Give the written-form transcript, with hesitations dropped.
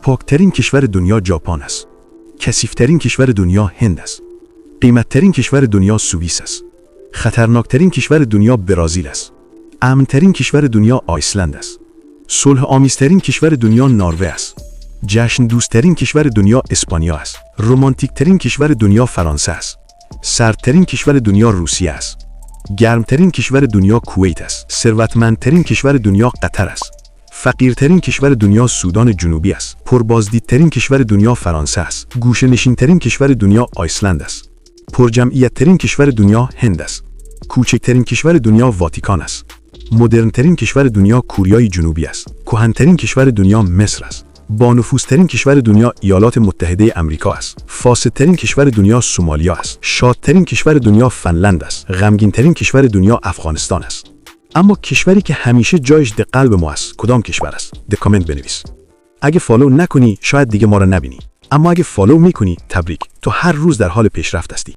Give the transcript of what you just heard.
پاکترین کشور دنیا ژاپن است. کثیف‌ترین کشور دنیا هند است. قیمت‌ترین کشور دنیا سوئیس است. خطرناکترین کشور دنیا برزیل است. امن‌ترین کشور دنیا آیسلند است. صلح آمیزترین کشور دنیا نروژ است. جشن دوستترین کشور دنیا اسپانیا است. رمانتیکترین کشور دنیا فرانسه است. سردترین کشور دنیا روسیه است. گرمترین کشور دنیا کویت است. ثروتمندترین کشور دنیا قطر است. فقیرترین کشور دنیا سودان جنوبی است. پربازدیدترین کشور دنیا فرانسه است. گوشه‌نشین‌ترین کشور دنیا آیسلند است. پرجمعیت‌ترین کشور دنیا هند است. کوچکترین کشور دنیا واتیکان است. مدرن‌ترین کشور دنیا کره جنوبی است. کهن‌ترین کشور دنیا مصر است. با نفوذترین کشور دنیا ایالات متحده آمریکا است. فاسدترین کشور دنیا سومالیا است. شادترین کشور دنیا فنلند است. غمگین‌ترین کشور دنیا افغانستان است. اما کشوری که همیشه جایش در قلب ما است کدام کشور است؟ در کامنت بنویس. اگه فالو نکنی شاید دیگه ما رو نبینی، اما اگه فالو میکنی تبریک، تو هر روز در حال پیشرفت هستی.